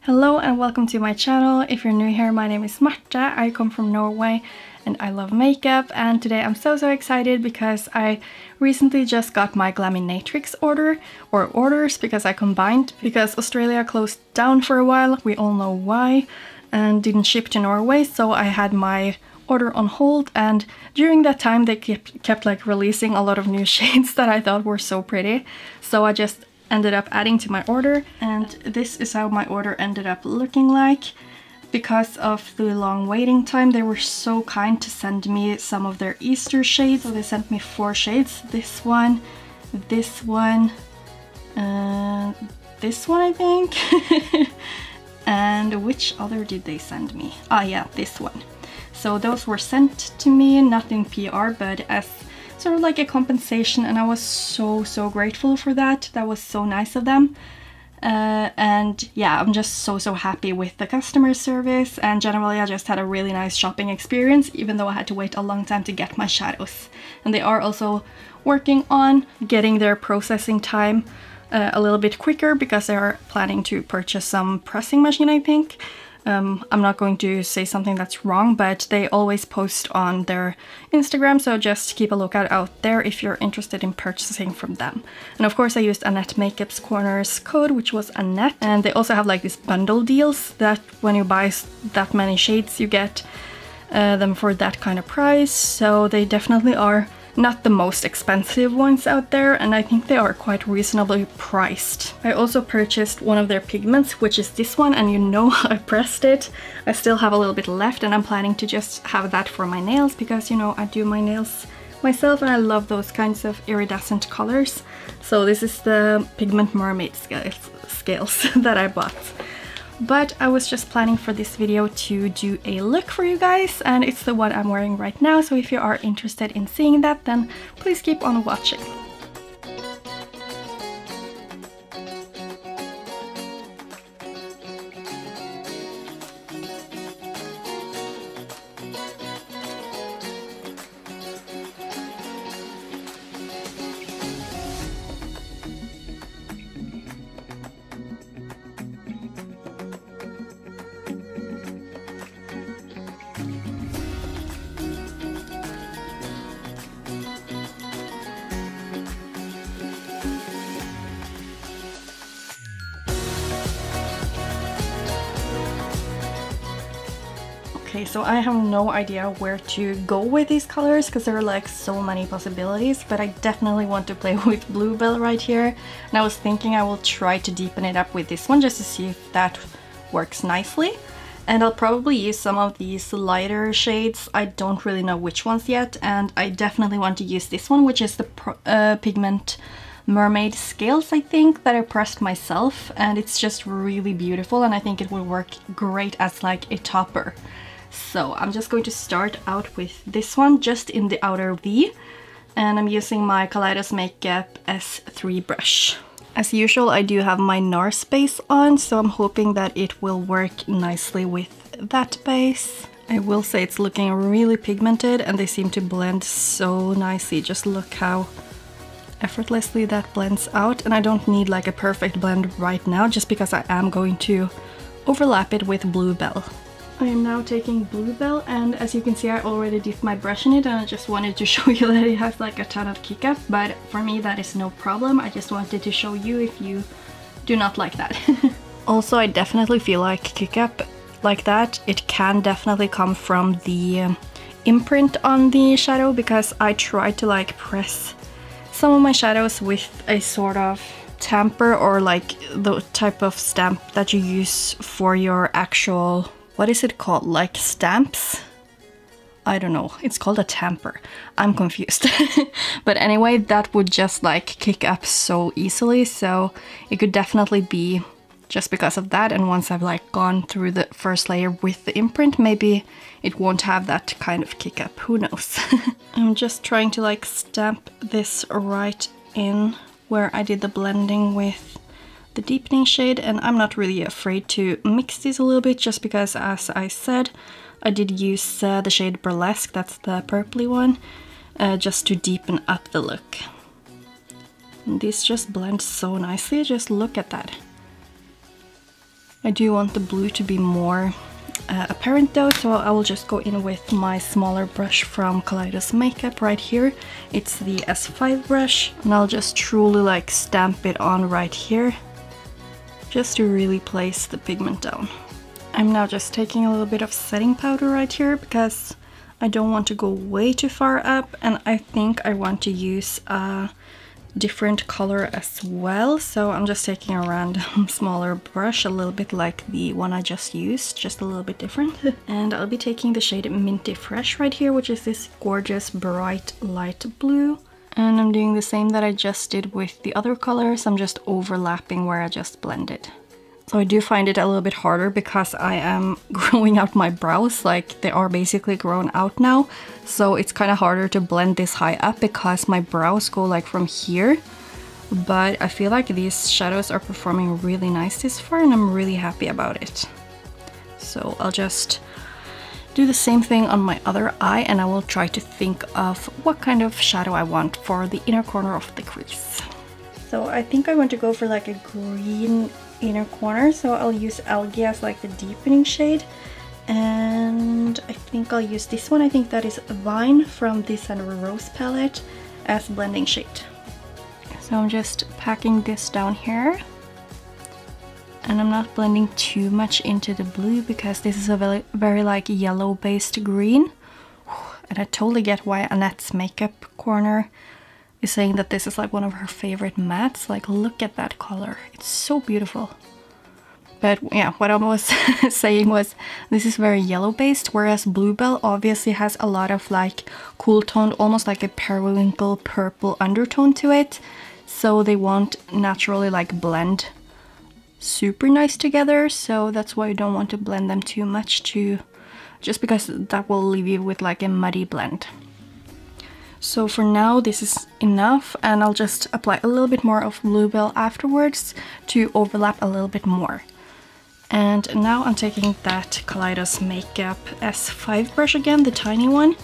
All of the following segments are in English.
Hello and welcome to my channel. If you're new here, my name is Marta. I come from Norway and I love makeup, and today I'm so excited because I recently just got my Glaminatrix orders because I combined, because Australia closed down for a while, we all know why, and didn't ship to Norway, so I had my order on hold, and during that time they kept like releasing a lot of new shades that I thought were so pretty, so I just ended up adding to my order, and this is how my order ended up looking like. Because of the long waiting time, they were so kind to send me some of their Easter shades. So they sent me 4 shades, this one, this one, this one I think, and which other did they send me? Ah yeah, this one. So those were sent to me, not in PR, but as sort of like a compensation, and I was so grateful for that. That was so nice of them. And yeah, I'm just so happy with the customer service, and generally I just had a really nice shopping experience, even though I had to wait a long time to get my shadows. And they are also working on getting their processing time a little bit quicker, because they are planning to purchase some pressing machine, I think. I'm not going to say something that's wrong, but they always post on their Instagram, so just keep a lookout out there if you're interested in purchasing from them. And of course I used Annette Makeup's Corners code, which was Annette, and they also have like these bundle deals that when you buy that many shades you get them for that kind of price, so they definitely are not the most expensive ones out there, and I think they are quite reasonably priced. I also purchased one of their pigments, which is this one, and you know I pressed it. I still have a little bit left, and I'm planning to just have that for my nails, because you know I do my nails myself and I love those kinds of iridescent colors. So this is the pigment Mermaid scales that I bought. But I was just planning for this video to do a look for you guys, and it's the one I'm wearing right now, so if you are interested in seeing that, then please keep on watching. Okay, so I have no idea where to go with these colors, because there are like so many possibilities, but I definitely want to play with Bluebell right here, and I was thinking I will try to deepen it up with this one just to see if that works nicely. And I'll probably use some of these lighter shades, I don't really know which ones yet, and I definitely want to use this one, which is the pigment Mermaid scales, I think, that I pressed myself, and it's just really beautiful, and I think it will work great as like a topper. So I'm just going to start out with this one, just in the outer V, and I'm using my Kaleidos Makeup S3 brush. As usual, I do have my NARS base on, so I'm hoping that it will work nicely with that base. I will say it's looking really pigmented, and they seem to blend so nicely. Just look how effortlessly that blends out, and I don't need like a perfect blend right now, just because I am going to overlap it with Bluebell. I am now taking Bluebell, and as you can see I already dipped my brush in it, and I just wanted to show you that it has like a ton of kick up, but for me that is no problem. I just wanted to show you if you do not like that. Also, I definitely feel like kick up like that, it can definitely come from the imprint on the shadow, because I tried to like press some of my shadows with a sort of tamper, or like the type of stamp that you use for your actual, what is it called? Like stamps? I don't know. It's called a tamper. I'm confused. But anyway, that would just like kick up so easily, so it could definitely be just because of that. And once I've like gone through the first layer with the imprint, maybe it won't have that kind of kick up. Who knows? I'm just trying to like stamp this right in where I did the blending with the deepening shade, and I'm not really afraid to mix these a little bit, just because, as I said, I did use the shade Burlesque, that's the purpley one, just to deepen up the look. And these just blend so nicely, just look at that. I do want the blue to be more apparent though, so I will just go in with my smaller brush from Kaleidos Makeup right here. It's the S5 brush, and I'll just truly like stamp it on right here, just to really place the pigment down. I'm now just taking a little bit of setting powder right here because I don't want to go way too far up, and I think I want to use a different color as well, so I'm just taking a random smaller brush, a little bit like the one I just used, just a little bit different. And I'll be taking the shade Minty Fresh right here, which is this gorgeous bright light blue, and I'm doing the same that I just did with the other colors. I'm just overlapping where I just blended. So I do find it a little bit harder because I am growing out my brows, like they are basically grown out now. So it's kind of harder to blend this high up because my brows go like from here. But I feel like these shadows are performing really nice this far, and I'm really happy about it. So I'll just do the same thing on my other eye, and I will try to think of what kind of shadow I want for the inner corner of the crease. So I think I want to go for like a green inner corner, so I'll use Algae as like the deepening shade, and I think I'll use this one. I think that is Vine from the Sandra Rose palette as blending shade. So I'm just packing this down here, and I'm not blending too much into the blue because this is a very like yellow based green, and I totally get why Annette's makeup corner is saying that this is like one of her favorite mattes. Like, look at that color, it's so beautiful. But yeah, what I was saying was this is very yellow based, whereas Bluebell obviously has a lot of like cool toned, almost like a periwinkle purple undertone to it, so they won't naturally like blend super nice together. So that's why you don't want to blend them too much, just because that will leave you with like a muddy blend. So for now this is enough, and I'll just apply a little bit more of Bluebell afterwards to overlap a little bit more. And now I'm taking that Kaleidos Makeup S5 brush again, the tiny one,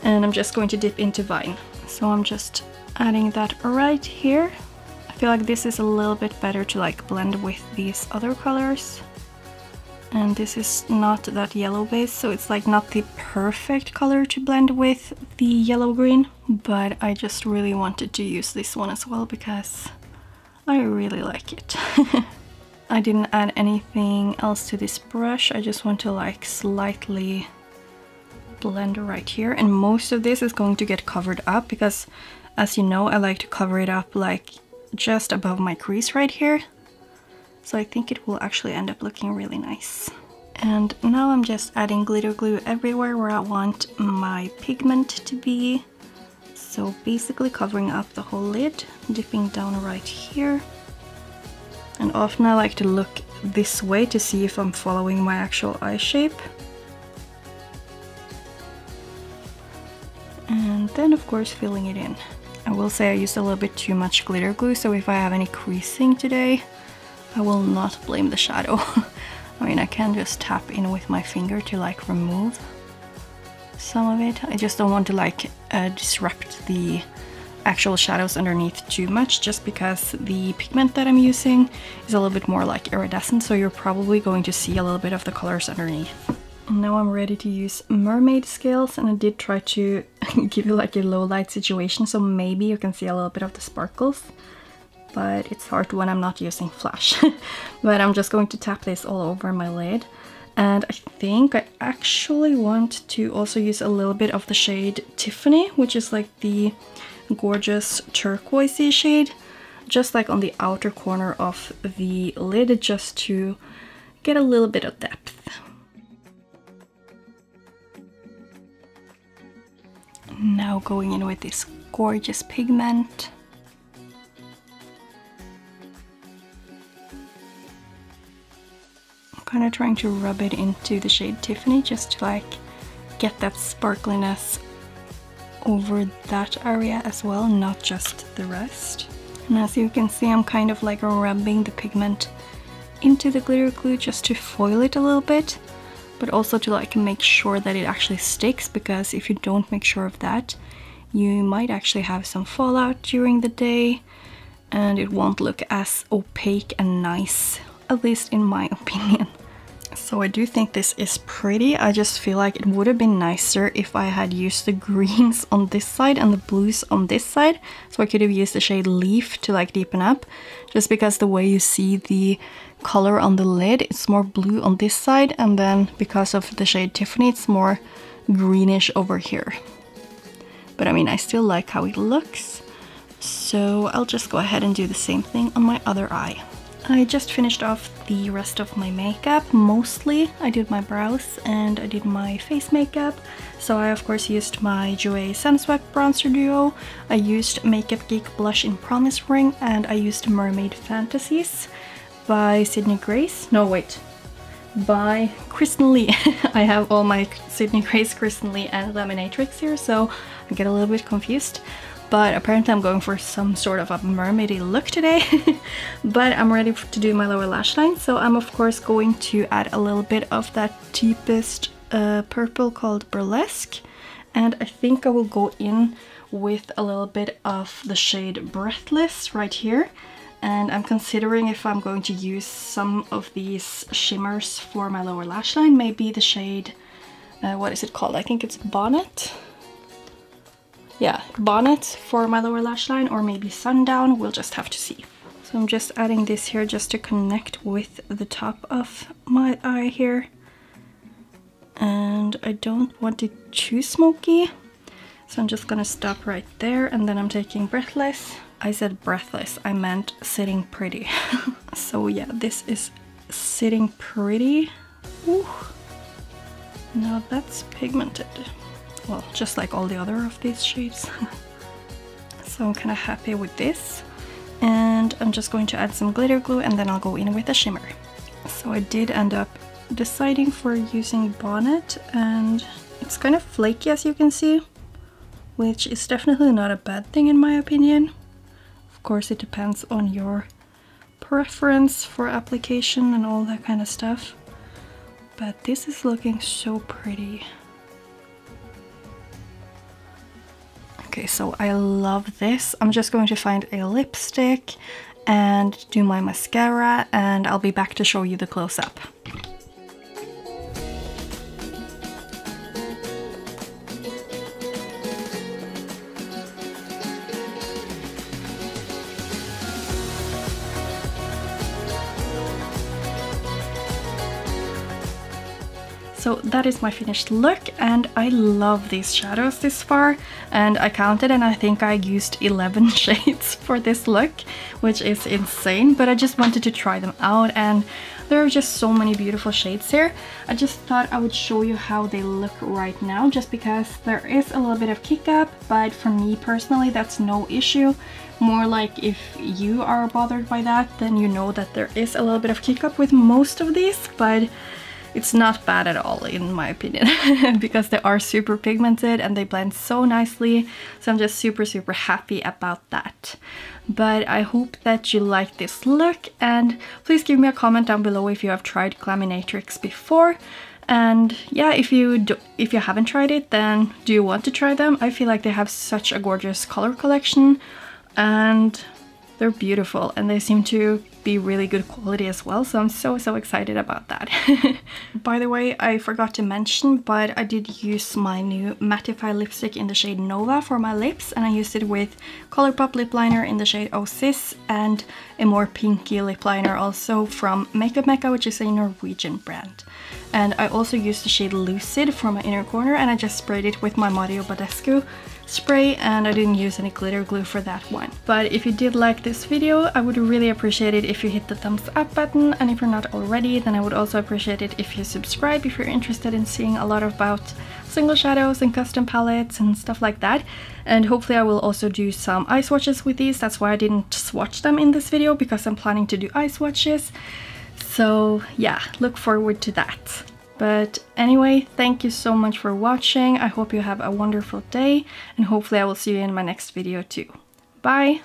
and I'm just going to dip into Vine. So I'm just adding that right here. I feel like this is a little bit better to like blend with these other colors. And this is not that yellow base, so it's like not the perfect color to blend with the yellow green, but I just really wanted to use this one as well because I really like it. I didn't add anything else to this brush, I just want to like slightly blend right here, and most of this is going to get covered up because, as you know, I like to cover it up like just above my crease right here. So I think it will actually end up looking really nice. And now I'm just adding glitter glue everywhere where I want my pigment to be. So basically covering up the whole lid, dipping down right here. And often I like to look this way to see if I'm following my actual eye shape. And then of course filling it in. I will say I used a little bit too much glitter glue, so if I have any creasing today, I will not blame the shadow. I mean, I can just tap in with my finger to like remove some of it. I just don't want to like disrupt the actual shadows underneath too much, just because the pigment that I'm using is a little bit more like iridescent, so you're probably going to see a little bit of the colors underneath. Now I'm ready to use Mermaid scales, and I did try to give you like a low light situation, so maybe you can see a little bit of the sparkles. But it's hard when I'm not using flash. But I'm just going to tap this all over my lid. And I think I actually want to also use a little bit of the shade Tiffany, which is like the gorgeous turquoisey shade, just like on the outer corner of the lid, just to get a little bit of depth. Now going in with this gorgeous pigment. Kind of trying to rub it into the shade Tiffany, just to like get that sparkliness over that area as well, not just the rest. And as you can see, I'm kind of like rubbing the pigment into the glitter glue just to foil it a little bit, but also to like make sure that it actually sticks, because if you don't make sure of that, you might actually have some fallout during the day and it won't look as opaque and nice at least in my opinion. So I do think this is pretty. I just feel like it would have been nicer if I had used the greens on this side and the blues on this side. So I could have used the shade Leaf to like deepen up, just because the way you see the color on the lid, it's more blue on this side, and then because of the shade Tiffany, it's more greenish over here. But I mean, I still like how it looks. So I'll just go ahead and do the same thing on my other eye. I just finished off the rest of my makeup. Mostly I did my brows and I did my face makeup. So I of course used my Jouer Sunswept Bronzer Duo. I used Makeup Geek Blush in Promise Ring, and I used Mermaid Fantasies by Sydney Grace. No, wait. By Kristen Leigh. I have all my Sydney Grace, Kristen Leigh and Glaminatrix here, so I get a little bit confused. But apparently I'm going for some sort of a mermaidy look today. But I'm ready to do my lower lash line, so I'm of course going to add a little bit of that deepest purple called Burlesque. And I think I will go in with a little bit of the shade Breathless right here. And I'm considering if I'm going to use some of these shimmers for my lower lash line. Maybe the shade, what is it called? I think it's Bonnet. Yeah, Bonnet for my lower lash line, or maybe Sundown, we'll just have to see. So I'm just adding this here just to connect with the top of my eye here. And I don't want it too smoky, so I'm just gonna stop right there, and then I'm taking Breathless. I said Breathless, I meant Sitting Pretty. So yeah, this is Sitting Pretty. Ooh. Now that's pigmented. Well, just like all the other of these shades. So I'm kind of happy with this. And I'm just going to add some glitter glue, and then I'll go in with a shimmer. So I did end up deciding for using Bonnet, and it's kind of flaky as you can see, which is definitely not a bad thing in my opinion. Of course it depends on your preference for application and all that kind of stuff. But this is looking so pretty. Okay, so I love this. I'm just going to find a lipstick and do my mascara, and I'll be back to show you the close-up. So that is my finished look, and I love these shadows this far, and I counted and I think I used 11 shades for this look, which is insane, but I just wanted to try them out, and there are just so many beautiful shades here. I just thought I would show you how they look right now, just because there is a little bit of kick up, but for me personally that's no issue. More like if you are bothered by that, then you know that there is a little bit of kick up with most of these, but it's not bad at all in my opinion, because they are super pigmented and they blend so nicely. So I'm just super happy about that. But I hope that you like this look, and please give me a comment down below if you have tried Glaminatrix before. And yeah, if you haven't tried it, then do you want to try them? I feel like they have such a gorgeous color collection, and they're beautiful, and they seem to be really good quality as well, so I'm so excited about that. By the way, I forgot to mention, but I did use my new mattify lipstick in the shade Nova for my lips, and I used it with Colourpop lip liner in the shade Oh Sis, and a more pinky lip liner also from Makeup Mecca, which is a Norwegian brand. And I also used the shade Lucid for my inner corner, and I just sprayed it with my Mario Badescu spray, and I didn't use any glitter glue for that one. But if you did like this video, I would really appreciate it if you hit the thumbs up button, and if you're not already, then I would also appreciate it if you subscribe if you're interested in seeing a lot about single shadows and custom palettes and stuff like that. And hopefully I will also do some eye swatches with these. That's why I didn't swatch them in this video, because I'm planning to do eye swatches. So yeah, look forward to that. But anyway, thank you so much for watching. I hope you have a wonderful day, and hopefully I will see you in my next video too. Bye!